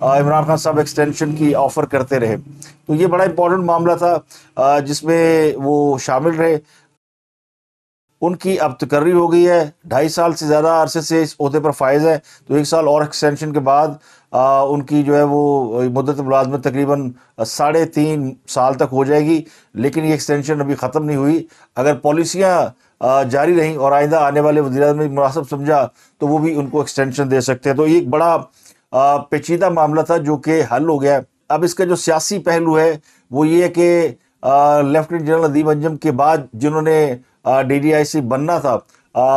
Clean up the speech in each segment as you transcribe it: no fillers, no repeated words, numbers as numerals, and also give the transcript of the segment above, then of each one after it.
عمران خان صاحب ایکسٹینشن کی آفر کرتے رہے. تو یہ بڑا امپورٹنٹ معاملہ تھا جس میں وہ شامل رہے. ان کی اب تقرری ہو گئی ہے, 2.5 سال سے زیادہ عرصے سے اس عہدے پر فائز ہے, تو 1 سال اور ایکسٹینشن کے بعد ان کی جو ہے وہ مدت ملازمت تقریباً 3.5 سال تک ہو جائے گی. لیکن یہ ایکسٹینشن ابھی ختم نہیں ہوئی. اگر پالیسیاں جاری رہیں اور آئندہ آنے والے وزیر اعظم نے مناسب سمجھا تو وہ بھی ان کو ایکسٹینشن دے سکتے ہیں. تو یہ ایک بڑا پیچیدہ معاملہ تھا جو کہ حل ہو گیا. اب اس کا جو سیاسی پہلو ہے وہ یہ ہے کہ لیفٹیننٹ جنرل ندیم انجم کے بعد جنہوں نے ڈی جی آئی سی بننا تھا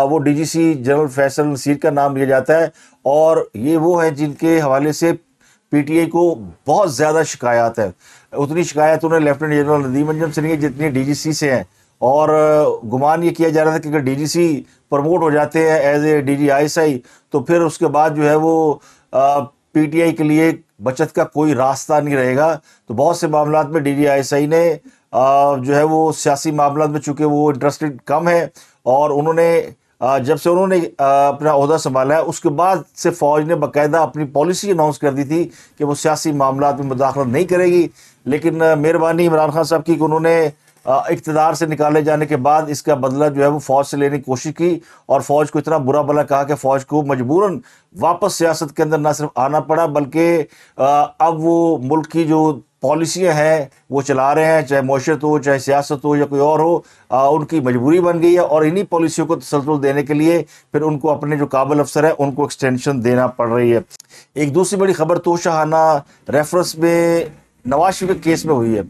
وہ ڈی جی سی جنرل فیصل نصیر کا نام لیا جاتا ہے, اور یہ وہ ہیں جن کے حوالے سے پی ٹی آئی کو بہت زیادہ شکایات ہیں. اتنی شکایت انہیں لیفٹیننٹ جنرل ندیم انجم سے نہیں ہے جتنی ڈی جی سی سے ہیں, اور گمان یہ کیا جا رہا تھا کہ اگر ڈی جی سی پروموٹ ہو جاتے ہیں as A D G I S I تو پھر اس کے بعد جو ہے وہ پی ٹی آئی کے لیے بچت کا کوئی راستہ نہیں رہے گا. تو بہت سے معاملات میں ڈی جی آئی ایس آئی نے جو ہے وہ سیاسی معاملات میں چونکہ وہ انٹرسٹڈ کم ہے, اور انہوں نے جب سے انہوں نے اپنا عہدہ سنبھالا ہے اس کے بعد سے فوج نے باقاعدہ اپنی پالیسی اناؤنس کر دی تھی کہ وہ سیاسی معاملات میں مداخلت نہیں کرے گی. لیکن مہربانی عمران خان صاحب کی کہ انہوں نے اقتدار سے نکالے جانے کے بعد اس کا بدلہ جو ہے وہ فوج سے لینے کی کوشش کی, اور فوج کو اتنا برا بلا کہا کہ فوج کو مجبوراً واپس سیاست کے اندر نہ صرف آنا پڑا بلکہ اب وہ ملک کی جو پالیسیاں ہیں وہ چلا رہے ہیں, چاہے معیشت ہو چاہے سیاست ہو یا کوئی اور ہو, ان کی مجبوری بن گئی ہے. اور انہی پالیسیوں کو تسلسل دینے کے لیے پھر ان کو اپنے جو قابل افسر ہیں ان کو ایکسٹینشن دینا پڑ رہی ہے. ایک دوسری بڑی خبر توشہانہ ریفرنس میں نواز شریف کے کیس میں ہوئی ہے.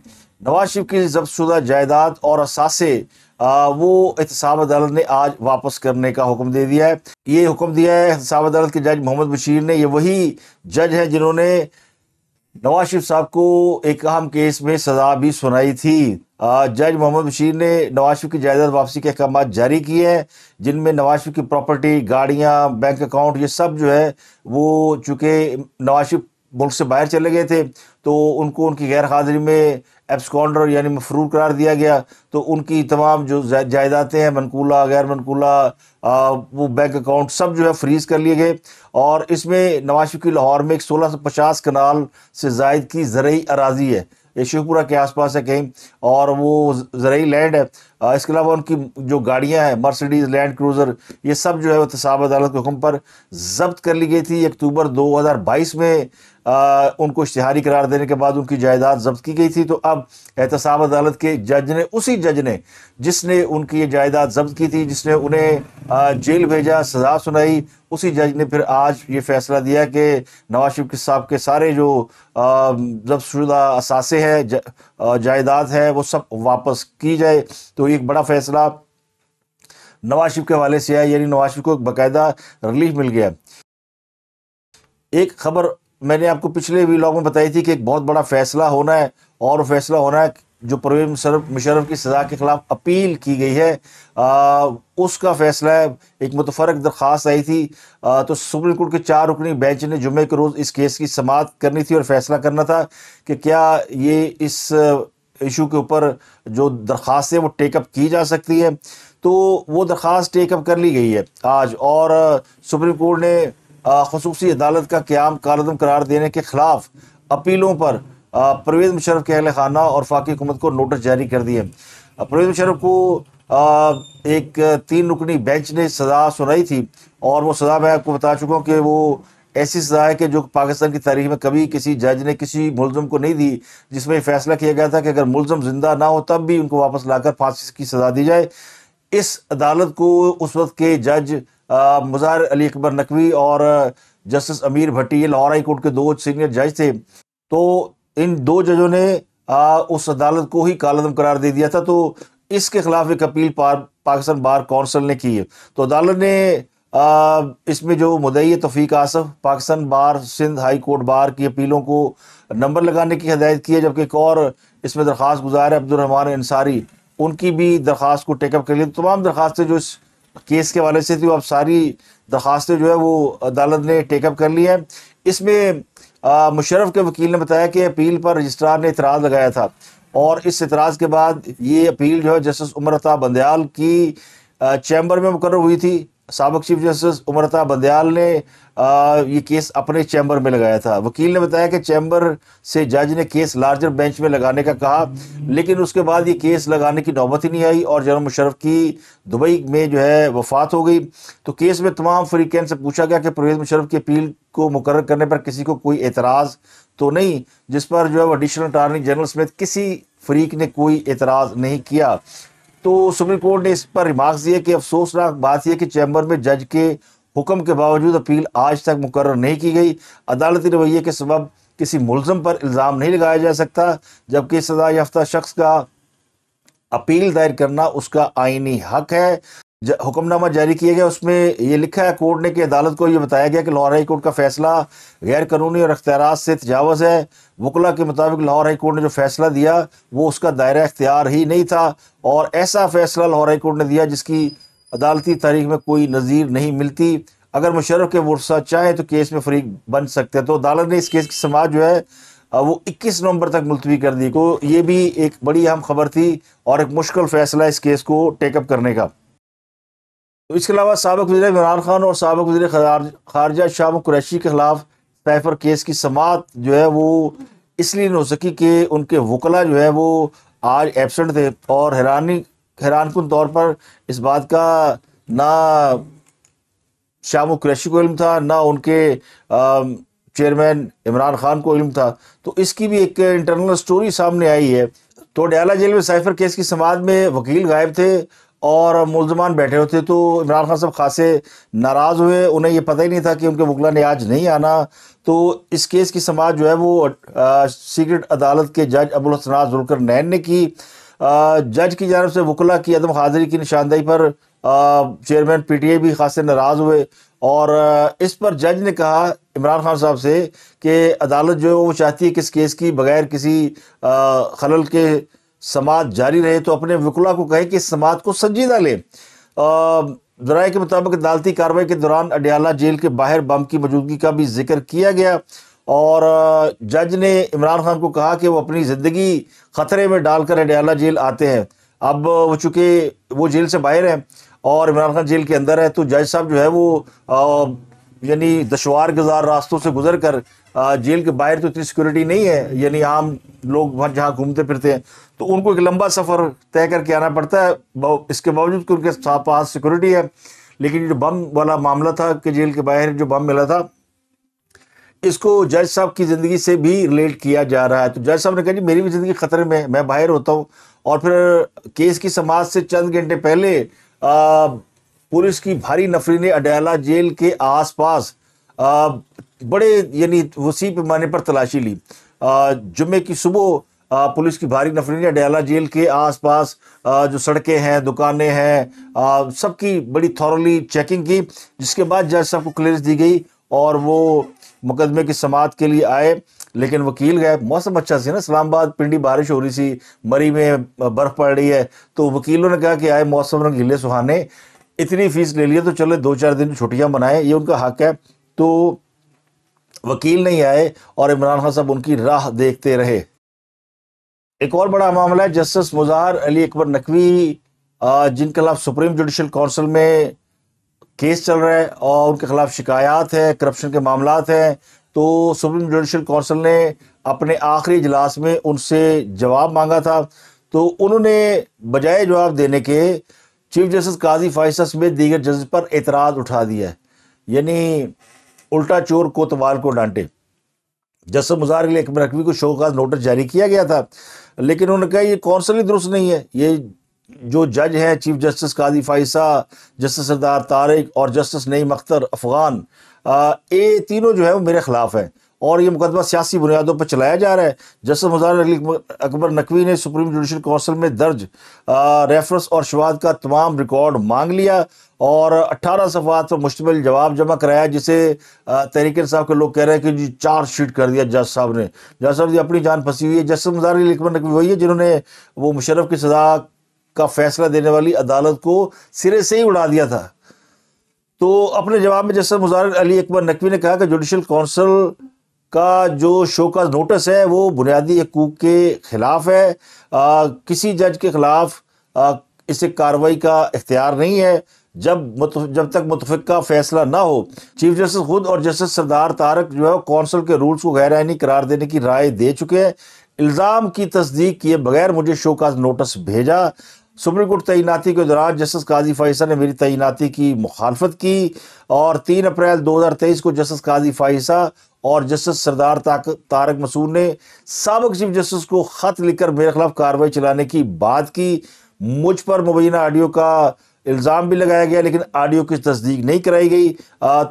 نواز شریف کی ضبط شدہ جائیداد اور اثاثے وہ احتساب عدالت نے آج واپس کرنے کا حکم دے دیا ہے. یہ حکم دیا ہے احتساب عدالت کے جج محمد بشیر نے. یہ وہی جج ہیں جنہوں نے نواز شریف صاحب کو ایک اہم کیس میں سزا بھی سنائی تھی. جج محمد بشیر نے نواز شریف کی جائیداد واپسی کے احکامات جاری کیے ہیں جن میں نواز شریف کی پراپرٹی, گاڑیاں, بینک اکاؤنٹ, یہ سب جو ہے وہ چونکہ نواز شریف ملک سے باہر چلے گئے تھے تو ان کو ان کی غیر حاضری میں ایبسکونڈر یعنی مفرور قرار دیا گیا. تو ان کی تمام جو جائیدادیں ہیں منقولہ غیر منقولہ وہ بینک اکاؤنٹ سب جو ہے فریز کر لیے گئے. اور اس میں نواز شریف کی لاہور میں ایک 1650 کنال سے زائد کی زرعی اراضی ہے, یہ شیخ پورہ کے آس پاس ہے کہیں, اور وہ زرعی لینڈ ہے. اس کے علاوہ ان کی جو گاڑیاں ہیں مرسیڈیز, لینڈ کروزر, یہ سب جو ہے احتساب عدالت کے حکم پر ضبط کر لی گئی تھی. اکتوبر 2022 میں ان کو اشتہاری قرار دینے کے بعد ان کی جائیداد ضبط کی گئی تھی. تو اب احتساب عدالت کے جج نے, اسی جج نے جس نے ان کی یہ جائیداد ضبط کی تھی, جس نے انہیں جیل بھیجا, سزا سنائی, اسی جج نے پھر آج یہ فیصلہ دیا کہ نواز شریف صاحب کے سارے جو ضبط شدہ اثاثے ہیں, جائیداد ہے, وہ سب واپس کی جائے. تو ایک بڑا فیصلہ نواز شریف کے حوالے سے ہے, یعنی نواز شریف کو ایک باقاعدہ ریلیف مل گیا. ایک خبر میں نے آپ کو پچھلے ویلاگ میں بتائی تھی کہ ایک بہت بڑا فیصلہ ہونا ہے, اور وہ فیصلہ ہونا ہے جو پرویز مشرف کی سزا کے خلاف اپیل کی گئی ہے اس کا فیصلہ ہے. ایک متفرق درخواست آئی تھی تو سپریم کورٹ کے 4 رکنی بینچ نے جمعے کے روز اس کیس کی سماعت کرنی تھی اور فیصلہ کرنا تھا کہ کیا یہ اس ایشو کے اوپر جو درخواست ہے وہ ٹیک اپ کی جا سکتی ہے. تو وہ درخواست ٹیک اپ کر لی گئی ہے آج, اور سپریم کورٹ نے خصوصی عدالت کا قیام کالعدم قرار دینے کے خلاف اپیلوں پر پرویز مشرف کے اہل خانہ اور وفاقی حکومت کو نوٹس جاری کر دیے. پرویز مشرف کو ایک 3 رکنی بینچ نے سزا سنائی تھی, اور وہ سزا میں آپ کو بتا چکا ہوں کہ وہ ایسی سزا ہے کہ جو پاکستان کی تاریخ میں کبھی کسی جج نے کسی ملزم کو نہیں دی, جس میں یہ فیصلہ کیا گیا تھا کہ اگر ملزم زندہ نہ ہو تب بھی ان کو واپس لا کر پھانسی کی سزا دی جائے. اس عدالت کو اس وقت کے جج مظاہر علی اکبر نقوی اور جسٹس امیر بھٹی, یہ لاہور ہائی کورٹ کے 2 سینئر جج تھے, تو ان 2 ججوں نے اس عدالت کو ہی کالعدم قرار دے دیا تھا. تو اس کے خلاف ایک اپیل پاکستان بار کونسل نے کی ہے. تو عدالت نے اس میں جو مدعی توفیق آصف پاکستان بار سندھ ہائی کورٹ بار کی اپیلوں کو نمبر لگانے کی ہدایت کی ہے, جبکہ ایک اور اس میں درخواست گزار ہے عبدالرحمان انصاری, ان کی بھی درخواست کو ٹیک اپ کر لی. تمام درخواستیں جو اس کیس کے حوالے سے تھی وہ اب ساری درخواستیں جو ہے وہ عدالت نے ٹیک اپ کر لی ہیں. اس میں مشرف کے وکیل نے بتایا کہ اپیل پر رجسٹرار نے اعتراض لگایا تھا, اور اس اعتراض کے بعد یہ اپیل جو ہے جسٹس عمر عطا بندیال کی چیمبر میں مقرر ہوئی تھی سابق چیف جسٹس عمر عطا بندیال نے یہ کیس اپنے چیمبر میں لگایا تھا۔ وکیل نے بتایا کہ چیمبر سے جج نے کیس لارجر بینچ میں لگانے کا کہا، لیکن اس کے بعد یہ کیس لگانے کی نوبت ہی نہیں آئی اور جنرل مشرف کی دبئی میں جو ہے وفات ہو گئی۔ تو کیس میں تمام فریقین سے پوچھا گیا کہ پرویز مشرف کی اپیل کو مقرر کرنے پر کسی کو کوئی اعتراض تو نہیں، جس پر جو ہے ایڈیشنل اٹارنی جنرل سمیت کسی فریق نے کوئی اعتراض نہیں کیا۔ تو سپریم کورٹ نے اس پر ریمارکس دیا کہ افسوسناک بات یہ کہ چیمبر میں جج کے حکم کے باوجود اپیل آج تک مقرر نہیں کی گئی۔ عدالتی رویے کے سبب کسی ملزم پر الزام نہیں لگایا جا سکتا، جبکہ سزا یافتہ شخص کا اپیل دائر کرنا اس کا آئینی حق ہے۔ حکم نامہ جاری کیا گیا، اس میں یہ لکھا ہے کورٹ نے کہ عدالت کو یہ بتایا گیا کہ لاہور ہائی کورٹ کا فیصلہ غیر قانونی اور اختیارات سے تجاوز ہے۔ وکلا کے مطابق لاہور ہائی کورٹ نے جو فیصلہ دیا وہ اس کا دائرہ اختیار ہی نہیں تھا، اور ایسا فیصلہ لاہور ہائی کورٹ نے دیا جس کی عدالتی تاریخ میں کوئی نظیر نہیں ملتی۔ اگر مشرف کے ورثاء چاہیں تو کیس میں فریق بن سکتے ہیں۔ تو عدالت نے اس کیس کی سماعت جو ہے وہ 21 نومبر تک ملتوی کر دی۔ تو یہ بھی ایک بڑی اہم خبر تھی اور ایک مشکل فیصلہ اس کیس کو ٹیک اپ کرنے کا۔ تو اس کے علاوہ سابق وزیر عمران خان اور سابق وزیر خارجہ شاہ محمود قریشی کے خلاف سائفر کیس کی سماعت جو ہے وہ اس لیے نہیں ہو سکی کہ ان کے وکلا جو ہے وہ آج ایبسنٹ تھے، اور حیران کن طور پر اس بات کا نہ شاہ محمود قریشی کو علم تھا، نہ ان کے چیئرمین عمران خان کو علم تھا۔ تو اس کی بھی ایک انٹرنل سٹوری سامنے آئی ہے۔ تو اڈیالہ جیل میں سائفر کیس کی سماعت میں وکیل غائب تھے اور ملزمان بیٹھے ہوتے، تو عمران خان صاحب خاصے ناراض ہوئے، انہیں یہ پتہ ہی نہیں تھا کہ ان کے وکلا نے آج نہیں آنا۔ تو اس کیس کی سماعت جو ہے وہ سیکرٹ عدالت کے جج ابوالحسنات ذوالقرنین نے کی۔ جج کی جانب سے وکلا کی عدم حاضری کی نشاندہی پر چیئرمین پی ٹی آئی بھی خاصے ناراض ہوئے، اور اس پر جج نے کہا عمران خان صاحب سے کہ عدالت جو ہے وہ چاہتی ہے کہ اس کیس کی بغیر کسی خلل کے سماعت جاری رہے، تو اپنے وکلا کو کہے کہ اس سماعت کو سنجیدہ لے۔ ذرائع کے مطابق عدالتی کارروائی کے دوران اڈیالہ جیل کے باہر بم کی موجودگی کا بھی ذکر کیا گیا، اور جج نے عمران خان کو کہا کہ وہ اپنی زندگی خطرے میں ڈال کر اڈیالہ جیل آتے ہیں۔ اب وہ چونکہ وہ جیل سے باہر ہیں اور عمران خان جیل کے اندر ہے، تو جج صاحب جو ہے وہ یعنی دشوار گزار راستوں سے گزر کر جیل کے باہر تو اتنی سیکورٹی نہیں ہے، یعنی عام لوگ وہاں جہاں گھومتے پھرتے ہیں تو ان کو ایک لمبا سفر طے کر کے آنا پڑتا ہے، اس کے باوجود کہ ان کے پاس سیکورٹی ہے۔ لیکن جو بم والا معاملہ تھا کہ جیل کے باہر جو بم ملا تھا، اس کو جج صاحب کی زندگی سے بھی ریلیٹ کیا جا رہا ہے۔ تو جج صاحب نے کہا جی میری بھی زندگی خطرے میں، میں باہر ہوتا ہوں۔ اور پھر کیس کی سماعت سے چند گھنٹے پہلے پولیس کی بھاری نفری نے اڈیالہ جیل کے آس پاس بڑے یعنی وسیع پیمانے پر تلاشی لی۔ جمعے کی صبح پولیس کی بھاری نفری نے اڈیالہ جیل کے آس پاس جو سڑکیں ہیں، دکانیں ہیں، سب کی بڑی تھورلی چیکنگ کی، جس کے بعد جج صاحب کو کلیئرنس دی گئی اور وہ مقدمے کی سماعت کے لیے آئے۔ لیکن وکیل گئے، موسم اچھا سی نا، اسلام آباد پنڈی بارش ہو رہی سی، مری میں برف پڑ رہی ہے، تو وکیلوں نے کہا کہ آئے موسم رنگیلے سہانے، اتنی فیس لے لیے تو چلے 2-4 دن چھٹیاں منائیں، یہ ان کا حق ہے۔ تو وکیل نہیں آئے اور عمران خان صاحب ان کی راہ دیکھتے رہے۔ ایک اور بڑا معاملہ ہے جسٹس مظاہر علی اکبر نقوی، جن کے خلاف سپریم جوڈیشل کونسل میں کیس چل رہا ہے اور ان کے خلاف شکایات ہیں، کرپشن کے معاملات ہیں۔ تو سپریم جوڈیشل کونسل نے اپنے آخری اجلاس میں ان سے جواب مانگا تھا، تو انہوں نے بجائے جواب دینے کے چیف جسٹس قاضی فائصہ سمیت دیگر ججز پر اعتراض اٹھا دیا ہے، یعنی الٹا چور کوتوال کو ڈانٹے۔ جسٹس مظاہر علی اکبر نقوی کو شوکاز نوٹس جاری کیا گیا تھا، لیکن انہوں نے کہا یہ کونسل ہی درست نہیں ہے، یہ جو جج ہیں چیف جسٹس قاضی فائصہ، جسٹس سردار طارق اور جسٹس نعیم اختر افغان، یہ تینوں جو ہے وہ میرے خلاف ہیں اور یہ مقدمہ سیاسی بنیادوں پر چلایا جا رہا ہے۔ جسٹس مظاہر علی اکبر نقوی نے سپریم جوڈیشل کونسل میں درج ریفرنس اور شواہد کا تمام ریکارڈ مانگ لیا اور 18 صفحات پر مشتمل جواب جمع کرایا، جسے تحریک انصاف کے لوگ کہہ رہے ہیں کہ جی چارج شیٹ کر دیا جج صاحب نے۔ جج صاحب کی اپنی جان پھنسی ہوئی ہے۔ جسٹس مظاہر علی اکبر نقوی وہی ہے جنہوں نے وہ مشرف کی سزا کا فیصلہ دینے والی عدالت کو سرے سے ہی اڑا دیا تھا۔ تو اپنے جواب میں جسٹس مظاہر علی اکبر نقوی نے کہا کہ جوڈیشل کونسل کا جو شوکاز نوٹس ہے وہ بنیادی حقوق کے خلاف ہے، کسی جج کے خلاف اسے کارروائی کا اختیار نہیں ہے، جب تک متفقہ فیصلہ نہ ہو۔ چیف جسٹس خود اور جسٹس سردار طارق جو ہے کونسل کے رولز کو غیر آئینی قرار دینے کی رائے دے چکے ہیں۔ الزام کی تصدیق کیے بغیر مجھے شو کاز نوٹس بھیجا۔ سپریم کورٹ تعیناتی کے دوران جسٹس قاضی فائسہ نے میری تعیناتی کی مخالفت کی، اور 3 اپریل 2023 کو جسٹس قاضی فائسہ اور جسٹس سردار طارق مسعود نے سابق چیف جسٹس کو خط لکھ کر میرے خلاف کارروائی چلانے کی بات کی۔ مجھ پر مبینہ آڈیو کا الزام بھی لگایا گیا، لیکن آڈیو کی تصدیق نہیں کرائی گئی۔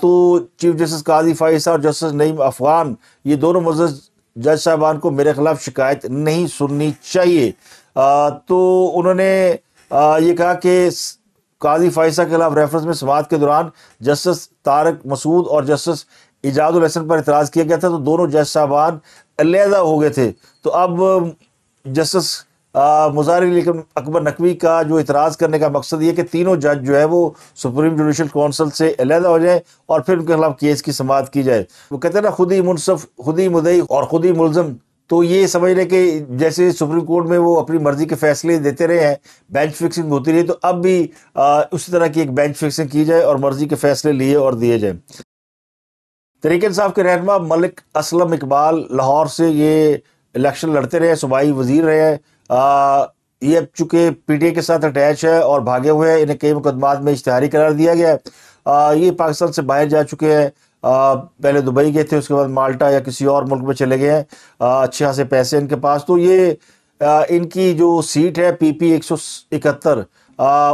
تو چیف جسٹس قاضی فائسہ اور جسٹس نعیم افغان، یہ دونوں معزز جج صاحبان کو میرے خلاف شکایت نہیں سننی چاہیے۔ تو انہوں نے یہ کہا کہ قاضی فائسہ کے خلاف ریفرنس میں سماعت کے دوران جسٹس طارق مسعود اور جسٹس ایجاد الحسن پر اعتراض کیا گیا تھا، تو دونوں جج صاحبان علیحدہ ہو گئے تھے۔ تو اب جسٹس مظاہر اکبر نقوی کا جو اعتراض کرنے کا مقصد یہ کہ تینوں جج جو ہے وہ سپریم جوڈیشل کونسل سے علیحدہ ہو جائیں اور پھر ان کے خلاف کیس کی سماعت کی جائے۔ وہ کہتے ہیں نا، خود ہی منصف، خود ہی مدعی اور خود ہی ملزم۔ تو یہ سمجھ لیں کہ جیسے سپریم کورٹ میں وہ اپنی مرضی کے فیصلے دیتے رہے ہیں، بینچ فکسنگ ہوتی رہی، تو اب بھی اسی طرح کی ایک بینچ فکسنگ کی جائے اور مرضی کے فیصلے لیے اور دیے جائیں۔ تحریک انصاف کے رہنما ملک اسلم اقبال لاہور سے یہ الیکشن لڑتے رہے، صوبائی وزیر رہے ہیں۔ یہ اب چونکہ پی ٹی اے کے ساتھ اٹیچ ہے اور بھاگے ہوئے ہیں، انہیں کئی مقدمات میں اشتہاری قرار دیا گیا ہے۔ یہ پاکستان سے باہر جا چکے ہیں، پہلے دبئی گئے تھے، اس کے بعد مالٹا یا کسی اور ملک میں چلے گئے ہیں، اچھے خاصے پیسے ان کے پاس۔ تو یہ ان کی جو سیٹ ہے پی پی 171،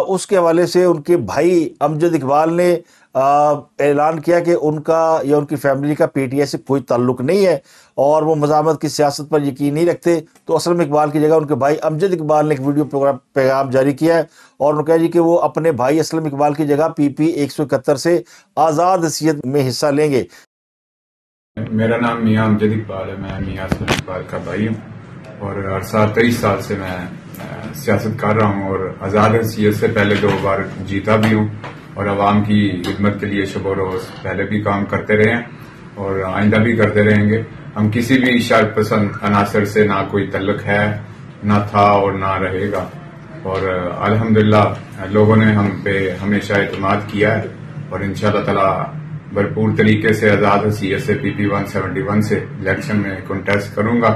اس کے حوالے سے ان کے بھائی امجد اقبال نے اعلان کیا کہ ان کا یا ان کی فیملی کا پی ٹی آئی سے کوئی تعلق نہیں ہے اور وہ مزاحمت کی سیاست پر یقین نہیں رکھتے۔ تو اسلم اقبال کی جگہ ان کے بھائی امجد اقبال نے ایک ویڈیو پیغام جاری کیا ہے اور انہوں نے کہا جی کہ وہ اپنے بھائی اسلم اقبال کی جگہ پی پی 171 سے آزاد حیثیت میں حصہ لیں گے۔ میرا نام میاں امجد اقبال ہے، میں میاں اسلم اقبال کا بھائی ہوں اور عرصہ 23 سال سے میں سیاست کر رہا ہوں اور آزاد حیثیت سے پہلے 2 بار جیتا بھی ہوں اور عوام کی خدمت کے لیے شب و روز پہلے بھی کام کرتے رہے ہیں اور آئندہ بھی کرتے رہیں گے۔ ہم کسی بھی شر پسند عناصر سے نہ کوئی تعلق ہے، نہ تھا اور نہ رہے گا، اور الحمدللہ لوگوں نے ہم پہ ہمیشہ اعتماد کیا ہے اور انشاءاللہ تعالی بھرپور طریقے سے آزاد حیثیت سے پی پی 171 سے الیکشن میں کنٹیسٹ کروں گا۔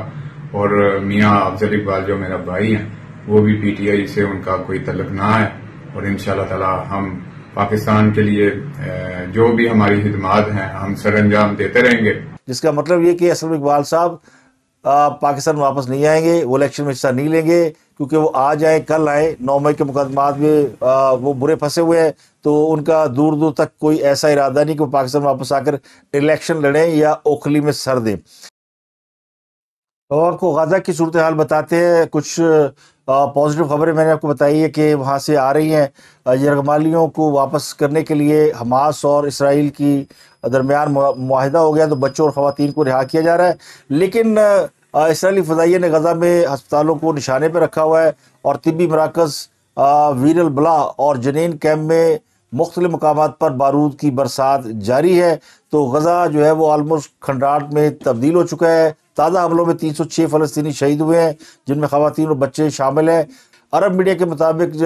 اور میاں افضل اقبال جو میرا بھائی ہیں وہ بھی پی ٹی آئی سے ان کا کوئی تعلق نہ ہے، اور انشاءاللہ تعالی ہم پاکستان کے لیے جو بھی ہماری خدمات ہیں ہم سر انجام دیتے رہیں گے۔ جس کا مطلب یہ کہ اسلم اقبال صاحب پاکستان واپس نہیں آئیں گے، وہ الیکشن میں حصہ نہیں لیں گے، کیونکہ وہ آ جائیں کل آئیں، 9 مئی کے مقدمات میں وہ برے پھنسے ہوئے ہیں، تو ان کا دور دور تک کوئی ایسا ارادہ نہیں کہ وہ پاکستان واپس آ کر الیکشن لڑیں یا اوکھلی میں سر دیں۔ اور آپ کو غزہ کی صورتحال بتاتے ہیں، کچھ پازیٹیو خبریں میں نے آپ کو بتائی ہے کہ وہاں سے آ رہی ہیں۔ یرغمالیوں کو واپس کرنے کے لیے حماس اور اسرائیل کی درمیان معاہدہ ہو گیا، تو بچوں اور خواتین کو رہا کیا جا رہا ہے، لیکن اسرائیلی فضائیہ نے غزہ میں ہسپتالوں کو نشانے پہ رکھا ہوا ہے اور طبی مراکز، ویر البلا اور جنین کیمپ میں مختلف مقامات پر بارود کی برسات جاری ہے۔ تو غزہ جو ہے وہ آلموسٹ کھنڈرات میں تبدیل ہو چکا ہے۔ تازہ حملوں میں 306 فلسطینی شہید ہوئے ہیں، جن میں خواتین اور بچے شامل ہیں۔ عرب میڈیا کے مطابق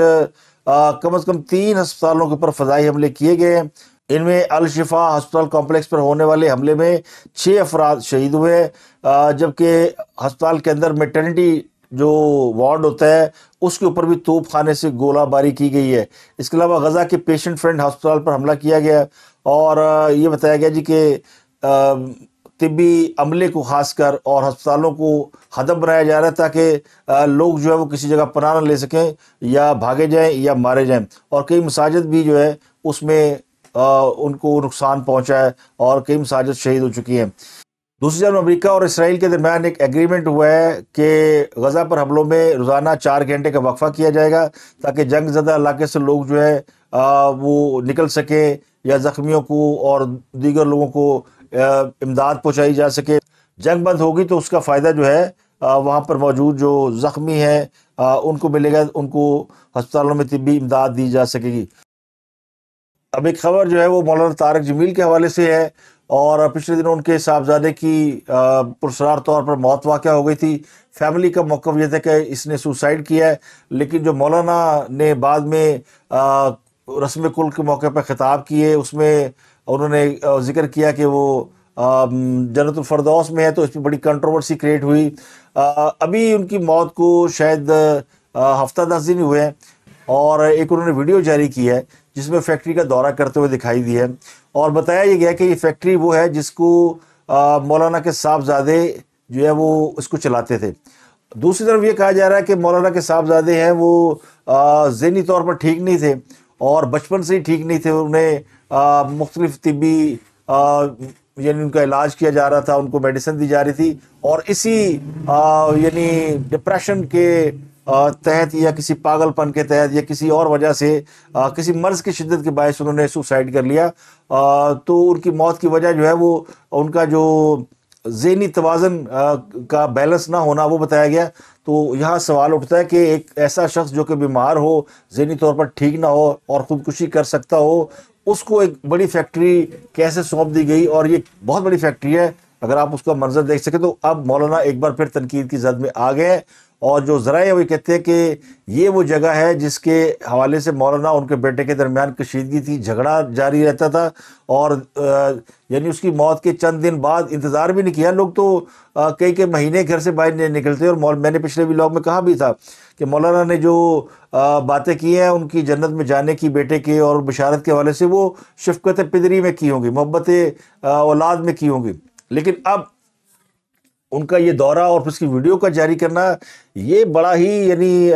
کم از کم 3 ہسپتالوں کے اوپر فضائی حملے کیے گئے ہیں۔ ان میں الشفا ہسپتال کمپلیکس پر ہونے والے حملے میں 6 افراد شہید ہوئے ہیں، جبکہ ہسپتال کے اندر میٹرنٹی جو وارڈ ہوتا ہے اس کے اوپر بھی توپ خانے سے گولہ باری کی گئی ہے۔ اس کے علاوہ غزہ کے پیشنٹ فرینڈ ہسپتال پر حملہ کیا گیا اور یہ بتایا گیا جی کہ طبی عملے کو خاص کر اور ہسپتالوں کو ہدف بنایا جا رہا ہے تاکہ لوگ جو ہے وہ کسی جگہ پناہ نہ لے سکیں، یا بھاگے جائیں یا مارے جائیں، اور کئی مساجد بھی جو ہے اس میں ان کو نقصان پہنچا ہے اور کئی مساجد شہید ہو چکی ہیں۔ دوسری جانب امریکہ اور اسرائیل کے درمیان ایک ایگریمنٹ ہوا ہے کہ غزہ پر حملوں میں روزانہ 4 گھنٹے کا وقفہ کیا جائے گا تاکہ جنگ زدہ علاقے سے لوگ جو ہے وہ نکل سکیں یا زخمیوں کو اور دیگر لوگوں کو امداد پہنچائی جا سکے۔ جنگ بند ہوگی تو اس کا فائدہ جو ہے وہاں پر موجود جو زخمی ہیں ان کو ملے گا، ان کو ہسپتالوں میں طبی امداد دی جا سکے گی۔ اب ایک خبر جو ہے وہ مولانا طارق جمیل کے حوالے سے ہے، اور پچھلے دنوں ان کے صاحبزادے کی پرسرار طور پر موت واقع ہو گئی تھی۔ فیملی کا موقف یہ تھا کہ اس نے سوسائڈ کیا ہے، لیکن جو مولانا نے بعد میں رسم کل کے موقع پر خطاب کیے، اس میں انہوں نے ذکر کیا کہ وہ جنت الفردوس میں ہے، تو اس پہ بڑی کنٹروورسی کریٹ ہوئی۔ ابھی ان کی موت کو شاید ہفتہ 10 دن ہوئے ہیں، اور ایک انہوں نے ویڈیو جاری کی ہے جس میں فیکٹری کا دورہ کرتے ہوئے دکھائی دی ہے، اور بتایا یہ گیا کہ یہ فیکٹری وہ ہے جس کو مولانا کے صاحبزادے جو ہے وہ اس کو چلاتے تھے۔ دوسری طرف یہ کہا جا رہا ہے کہ مولانا کے صاحبزادے ہیں وہ ذہنی طور پر ٹھیک نہیں تھے، اور بچپن سے ہی ٹھیک نہیں تھے، انہیں مختلف طبی یعنی ان کا علاج کیا جا رہا تھا، ان کو میڈیسن دی جا رہی تھی، اور اسی یعنی ڈپریشن کے تحت یا کسی پاگل پن کے تحت یا کسی اور وجہ سے کسی مرض کی شدت کے باعث انہوں نے سوسائڈ کر لیا۔ تو ان کی موت کی وجہ جو ہے وہ ان کا جو ذہنی توازن کا بیلنس نہ ہونا وہ بتایا گیا۔ تو یہاں سوال اٹھتا ہے کہ ایک ایسا شخص جو کہ بیمار ہو، ذہنی طور پر ٹھیک نہ ہو اور خودکشی کر سکتا ہو، اس کو ایک بڑی فیکٹری کیسے سونپ دی گئی؟ اور یہ بہت بڑی فیکٹری ہے، اگر آپ اس کا منظر دیکھ سکیں تو اب مولانا ایک بار پھر تنقید کی زد میں آ گئے ہیں، اور جو ذرائع وہ کہتے ہیں کہ یہ وہ جگہ ہے جس کے حوالے سے مولانا ان کے بیٹے کے درمیان کشیدگی تھی، جھگڑا جاری رہتا تھا، اور یعنی اس کی موت کے چند دن بعد انتظار بھی نہیں کیا لوگ، تو کئی مہینے گھر سے باہر نہیں نکلتے۔ اور میں نے پچھلے ولاگ میں کہا بھی تھا کہ مولانا نے جو باتیں کی ہیں ان کی جنت میں جانے کی بیٹے کے اور بشارت کے حوالے سے، وہ شفقت پدری میں کی ہوں گی، محبت اولاد میں کی ہوں گی، لیکن اب ان کا یہ دورہ اور پھر اس کی ویڈیو کا جاری کرنا یہ بڑا ہی یعنی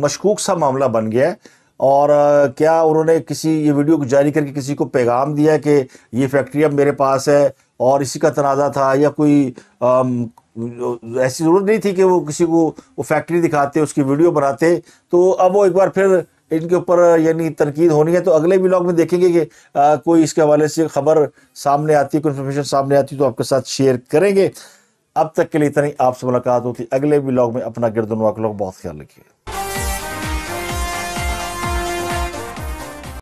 مشکوک سا معاملہ بن گیا ہے۔ اور کیا انہوں نے یہ ویڈیو کو جاری کر کے کسی کو پیغام دیا کہ یہ فیکٹری اب میرے پاس ہے، اور اسی کا تنازع تھا، یا کوئی ایسی ضرورت نہیں تھی کہ وہ کسی کو وہ فیکٹری دکھاتے، اس کی ویڈیو بناتے؟ تو اب وہ ایک بار پھر ان کے اوپر یعنی تنقید ہونی ہے۔ تو اگلے ولاگ میں دیکھیں گے کہ کوئی اس کے حوالے سے خبر سامنے آتی ہے، کوئی انفارمیشن سامنے آتی ہے تو آپ کے ساتھ شیئر کریں گے۔ اب تک کے لیے اتنا ہی، آپ سے ملاقات ہوتی اگلے ولاگ میں۔ اپنا گردنواں کا لوگ بہت خیال رکھیے۔